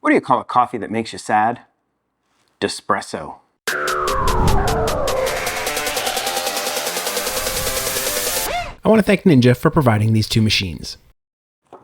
What do you call a coffee that makes you sad? Espresso. I want to thank Ninja for providing these two machines.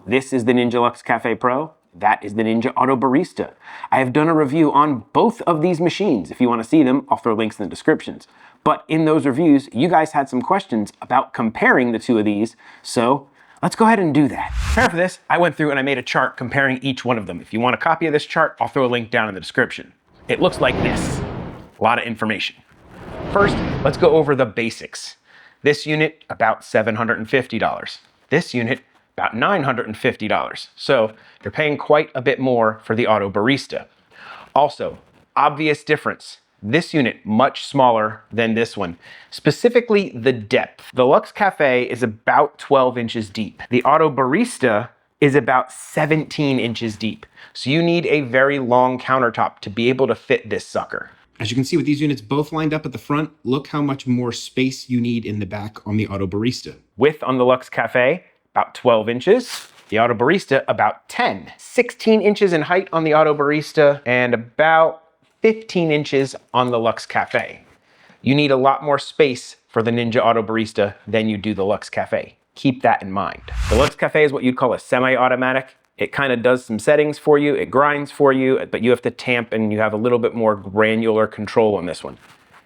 This is the Ninja Luxe Cafe Pro. That is the Ninja Auto Barista. I have done a review on both of these machines. If you want to see them, I'll throw links in the descriptions. But in those reviews, you guys had some questions about comparing the two of these, so let's go ahead and do that. To prepare for this, I went through and I made a chart comparing each one of them. If you want a copy of this chart, I'll throw a link down in the description. It looks like this. A lot of information. First, let's go over the basics. This unit, about $750. This unit, about $950. So you're paying quite a bit more for the Auto Barista. Also, obvious difference. This unit, much smaller than this one. Specifically, the depth. The Luxe Cafe is about 12 inches deep. The Auto Barista is about 17 inches deep. So you need a very long countertop to be able to fit this sucker. As you can see with these units both lined up at the front, look how much more space you need in the back on the Auto Barista. Width on the Luxe Cafe, about 12 inches. The Auto Barista, about 10. 16 inches in height on the Auto Barista and about 15 inches on the Luxe Cafe. You need a lot more space for the Ninja Auto Barista than you do the Luxe Cafe. Keep that in mind. The Luxe Cafe is what you'd call a semi-automatic. It kind of does some settings for you, it grinds for you, but you have to tamp and you have a little bit more granular control on this one.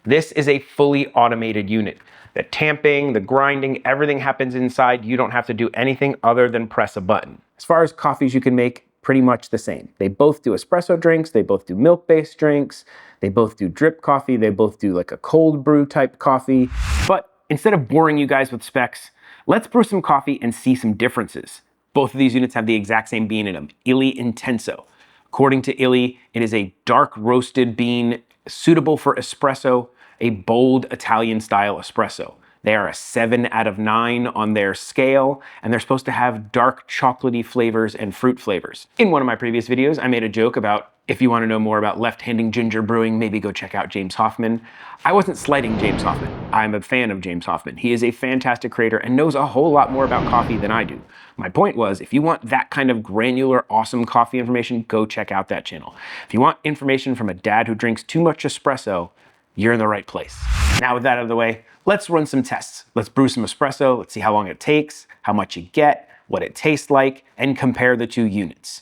This is a fully automated unit. The tamping, the grinding, everything happens inside. You don't have to do anything other than press a button. As far as coffees you can make, pretty much the same. They both do espresso drinks, they both do milk-based drinks, they both do drip coffee, they both do like a cold brew type coffee. But instead of boring you guys with specs, let's brew some coffee and see some differences. Both of these units have the exact same bean in them, Illy Intenso. According to Illy, it is a dark roasted bean suitable for espresso, a bold Italian style espresso. They are a 7 out of 9 on their scale, and they're supposed to have dark chocolatey flavors and fruit flavors. In one of my previous videos, I made a joke about if you want to know more about left-handing ginger brewing, maybe go check out James Hoffmann. I wasn't slighting James Hoffmann. I'm a fan of James Hoffmann. He is a fantastic creator and knows a whole lot more about coffee than I do. My point was, if you want that kind of granular, awesome coffee information, go check out that channel. If you want information from a dad who drinks too much espresso, you're in the right place. Now with that out of the way, let's run some tests. Let's brew some espresso, let's see how long it takes, how much you get, what it tastes like, and compare the two units.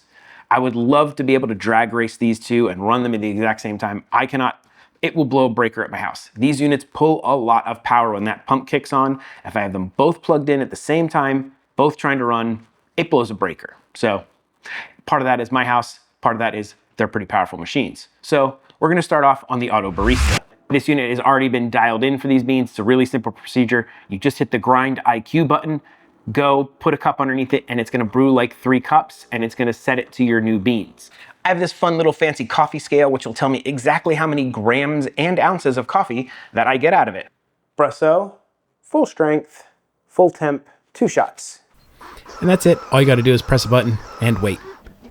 I would love to be able to drag race these two and run them at the exact same time. I cannot. It will blow a breaker at my house. These units pull a lot of power when that pump kicks on. If I have them both plugged in at the same time, both trying to run, it blows a breaker. So part of that is my house, part of that is they're pretty powerful machines. So we're gonna start off on the Auto Barista. This unit has already been dialed in for these beans. It's a really simple procedure. You just hit the grind IQ button, go put a cup underneath it, and it's gonna brew like 3 cups, and it's gonna set it to your new beans. I have this fun little fancy coffee scale, which will tell me exactly how many grams and ounces of coffee that I get out of it. Espresso, full strength, full temp, 2 shots. And that's it. All you got to do is press a button and wait.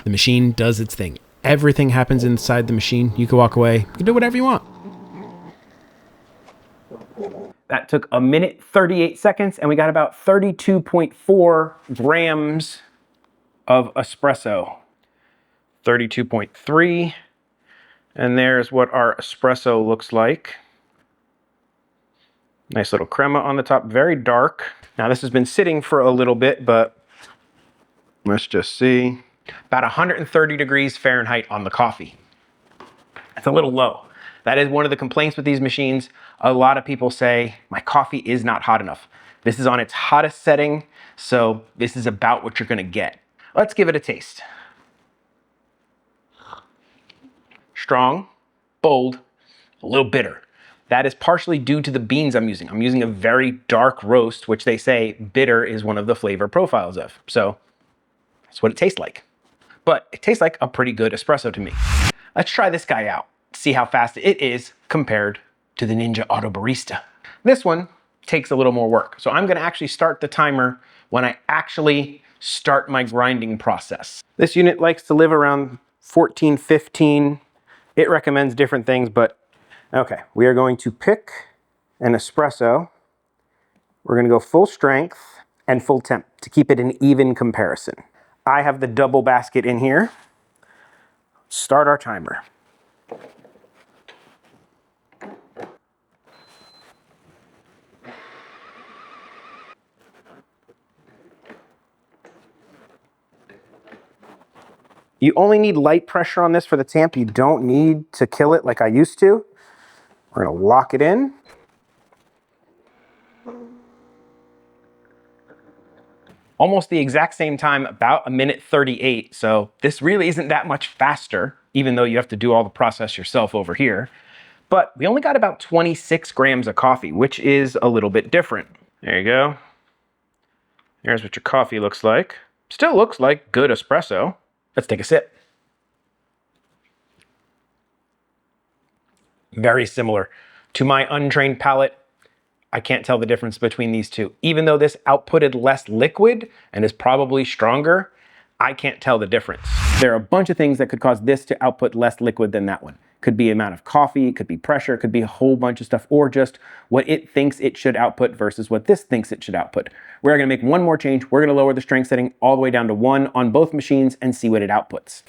The machine does its thing. Everything happens inside the machine. You can walk away. You can do whatever you want. That took 1 minute 38 seconds, and we got about 32.4 grams of espresso. 32.3, and there's what our espresso looks like. Nice little crema on the top, very dark. Now this has been sitting for a little bit, but let's just see. About 130 degrees Fahrenheit on the coffee. That's a little low. That is one of the complaints with these machines. A lot of people say, my coffee is not hot enough. This is on its hottest setting, so this is about what you're gonna get. Let's give it a taste. Strong, bold, a little bitter. That is partially due to the beans I'm using. I'm using a very dark roast, which they say bitter is one of the flavor profiles of. So that's what it tastes like. But it tastes like a pretty good espresso to me. Let's try this guy out, see how fast it is compared to the Ninja Auto Barista. This one takes a little more work. So I'm gonna actually start the timer when I actually start my grinding process. This unit likes to live around 14, 15. It recommends different things, but okay. We are going to pick an espresso. We're gonna go full strength and full temp to keep it an even comparison. I have the double basket in here. start our timer. You only need light pressure on this for the tamp. You don't need to kill it like I used to. We're gonna lock it in. Almost the exact same time, about 1:38. So this really isn't that much faster, even though you have to do all the process yourself over here. But we only got about 26 grams of coffee, which is a little bit different. There you go. Here's what your coffee looks like. Still looks like good espresso. Let's take a sip. Very similar. To my untrained palate, I can't tell the difference between these two. Even though this outputted less liquid and is probably stronger, I can't tell the difference. There are a bunch of things that could cause this to output less liquid than that one. Could be amount of coffee, it could be pressure, it could be a whole bunch of stuff, or just what it thinks it should output versus what this thinks it should output. We're gonna make one more change. We're gonna lower the strength setting all the way down to 1 on both machines and see what it outputs.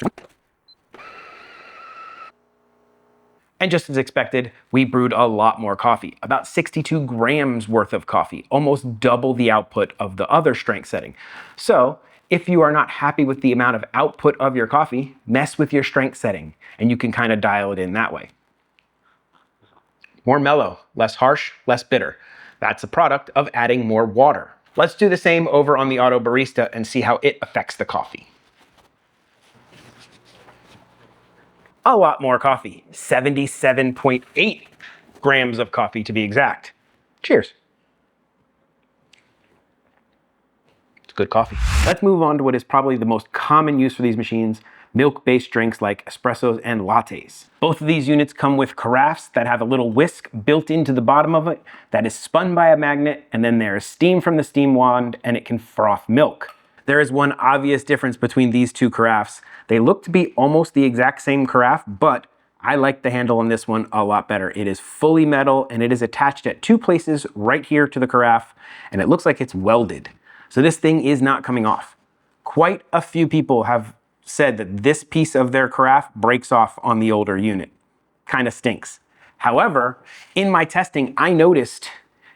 And just as expected, we brewed a lot more coffee, about 62 grams worth of coffee, almost double the output of the other strength setting. So if you are not happy with the amount of output of your coffee, mess with your strength setting and you can kind of dial it in that way. More mellow, less harsh, less bitter. That's a product of adding more water. Let's do the same over on the Auto Barista and see how it affects the coffee. A lot more coffee, 77.8 grams of coffee to be exact. Cheers. It's good coffee. Let's move on to what is probably the most common use for these machines, milk-based drinks like espressos and lattes. Both of these units come with carafes that have a little whisk built into the bottom of it that is spun by a magnet, and then there is steam from the steam wand and it can froth milk. There is one obvious difference between these two carafes. They look to be almost the exact same carafe, but I like the handle on this one a lot better. It is fully metal and it is attached at 2 places right here to the carafe, and it looks like it's welded. So this thing is not coming off. Quite a few people have said that this piece of their carafe breaks off on the older unit. Kind of stinks. However, in my testing, I noticed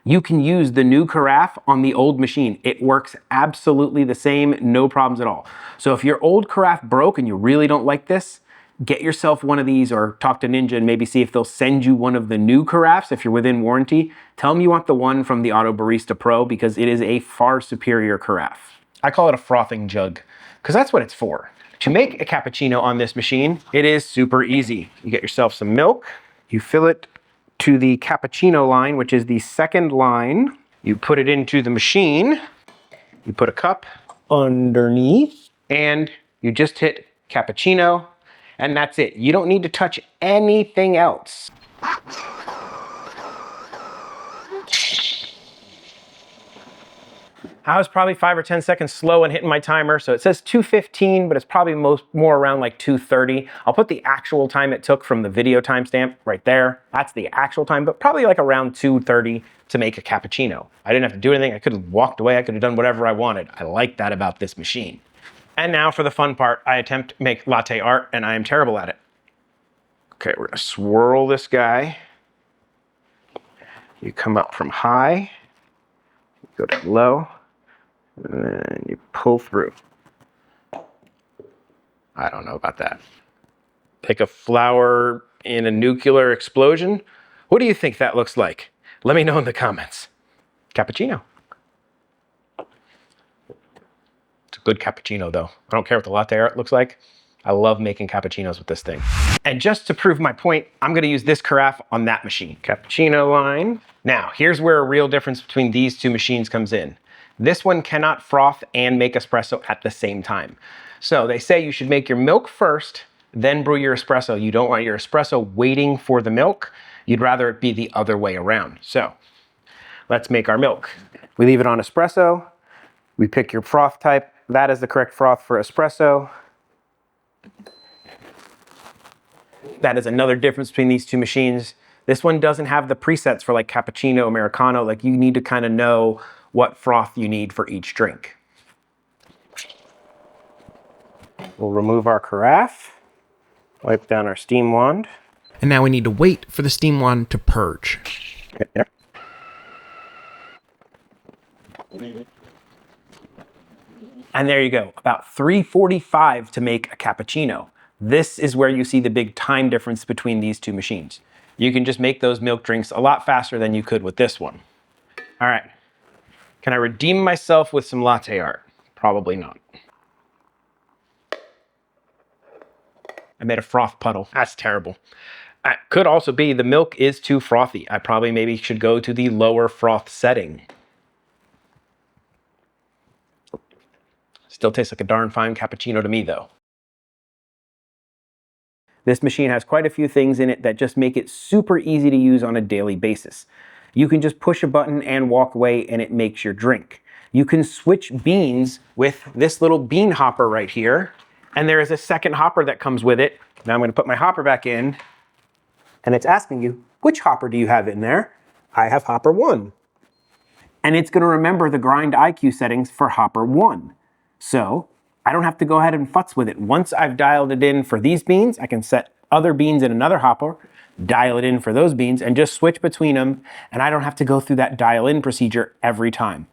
you can use the new carafe on the old machine. It works absolutely the same, no problems at all. So if your old carafe broke and you really don't like this, get yourself one of these or talk to Ninja and maybe see if they'll send you one of the new carafes if you're within warranty. Tell them you want the one from the Auto Barista Pro because it is a far superior carafe. I call it a frothing jug because that's what it's for. To make a cappuccino on this machine, it is super easy. You get yourself some milk, you fill it to the cappuccino line, which is the second line. You put it into the machine, you put a cup underneath, and you just hit cappuccino, and that's it. You don't need to touch anything else. I was probably 5 or 10 seconds slow in hitting my timer, so it says 2:15, but it's probably more around like 2:30. I'll put the actual time it took from the video timestamp right there. That's the actual time, but probably like around 2:30 to make a cappuccino. I didn't have to do anything. I could have walked away. I could have done whatever I wanted. I like that about this machine. And now for the fun part, I attempt to make latte art, and I am terrible at it. Okay, we're gonna swirl this guy. You come up from high, you go down low, and then you pull through. I don't know about that. Like a flower in a nuclear explosion? What do you think that looks like? Let me know in the comments. Cappuccino. It's a good cappuccino though. I don't care what the latte art looks like. I love making cappuccinos with this thing. And just to prove my point, I'm gonna use this carafe on that machine. Cappuccino line. Now, here's where a real difference between these two machines comes in. This one cannot froth and make espresso at the same time. So they say you should make your milk first, then brew your espresso. You don't want your espresso waiting for the milk. You'd rather it be the other way around. So let's make our milk. We leave it on espresso. We pick your froth type. That is the correct froth for espresso. That is another difference between these two machines. This one doesn't have the presets for like cappuccino, Americano. Like you need to kind of know what froth you need for each drink. We'll remove our carafe. Wipe down our steam wand. And now we need to wait for the steam wand to purge. Right there. And there you go, about 3:45 to make a cappuccino. This is where you see the big time difference between these two machines. You can just make those milk drinks a lot faster than you could with this one. All right, can I redeem myself with some latte art? Probably not. I made a froth puddle, that's terrible. It could also be the milk is too frothy. I probably maybe should go to the lower froth setting. Still tastes like a darn fine cappuccino to me though. This machine has quite a few things in it that just make it super easy to use on a daily basis. You can just push a button and walk away and it makes your drink. You can switch beans with this little bean hopper right here. And there is a second hopper that comes with it. Now I'm going to put my hopper back in and it's asking you, which hopper do you have in there? I have hopper 1. And it's going to remember the grind IQ settings for hopper 1. So I don't have to go ahead and futz with it. Once I've dialed it in for these beans, I can set other beans in another hopper, dial it in for those beans, and just switch between them. And I don't have to go through that dial in procedure every time.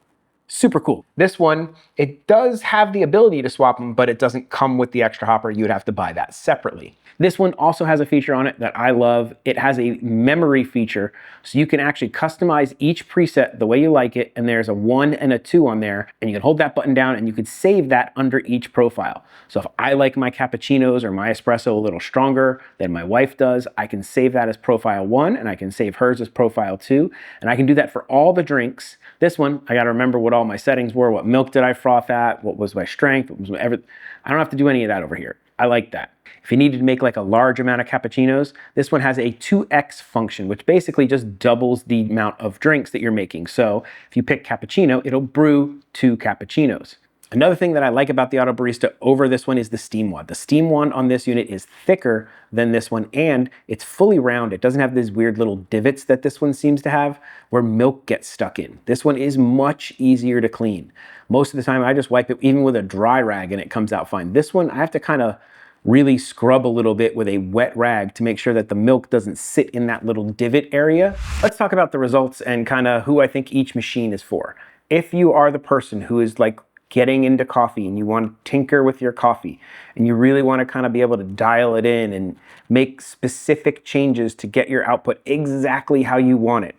Super cool. This one, it does have the ability to swap them, but it doesn't come with the extra hopper. You would have to buy that separately. This one also has a feature on it that I love. It has a memory feature, so you can actually customize each preset the way you like it, and there's a 1 and a 2 on there, and you can hold that button down and you could save that under each profile. So if I like my cappuccinos or my espresso a little stronger than my wife does, I can save that as profile 1, and I can save hers as profile 2, and I can do that for all the drinks. This one, I gotta remember what all my settings were, what milk did I froth at, what was my strength, what was my everything. I don't have to do any of that over here. I like that. If you needed to make like a large amount of cappuccinos, this one has a 2x function, which basically just doubles the amount of drinks that you're making. So if you pick cappuccino, it'll brew 2 cappuccinos. Another thing that I like about the Auto Barista over this one is the steam wand. The steam wand on this unit is thicker than this one, and it's fully round. It doesn't have these weird little divots that this one seems to have where milk gets stuck in. This one is much easier to clean. Most of the time I just wipe it even with a dry rag and it comes out fine. This one I have to kind of really scrub a little bit with a wet rag to make sure that the milk doesn't sit in that little divot area. Let's talk about the results and kind of who I think each machine is for. If you are the person who is like getting into coffee and you want to tinker with your coffee and you really want to kind of be able to dial it in and make specific changes to get your output exactly how you want it,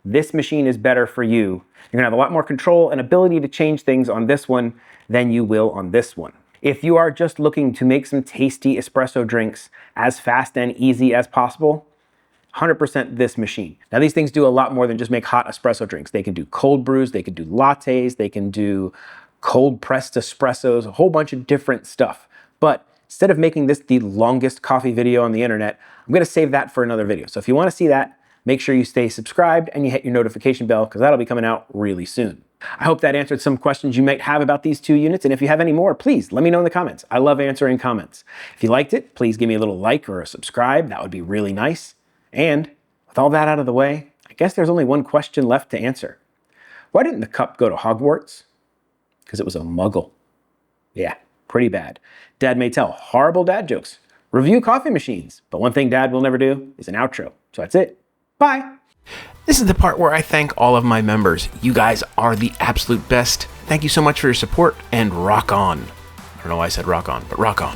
this machine is better for you. You're gonna have a lot more control and ability to change things on this one than you will on this one. If you are just looking to make some tasty espresso drinks as fast and easy as possible, 100% this machine. Now these things do a lot more than just make hot espresso drinks. They can do cold brews, they can do lattes, they can do cold pressed espressos, a whole bunch of different stuff. But instead of making this the longest coffee video on the internet, I'm gonna save that for another video. So if you wanna see that, make sure you stay subscribed and you hit your notification bell because that'll be coming out really soon. I hope that answered some questions you might have about these 2 units, and if you have any more, please let me know in the comments. I love answering comments. If you liked it, please give me a little like or a subscribe. That would be really nice. And with all that out of the way, I guess there's only one question left to answer. Why didn't the cup go to Hogwarts? Because it was a muggle. Yeah, pretty bad. Dad may tell horrible dad jokes, review coffee machines, but one thing Dad will never do is an outro. So that's it. Bye. This is the part where I thank all of my members. You guys are the absolute best. Thank you so much for your support and rock on. I don't know why I said rock on, but rock on.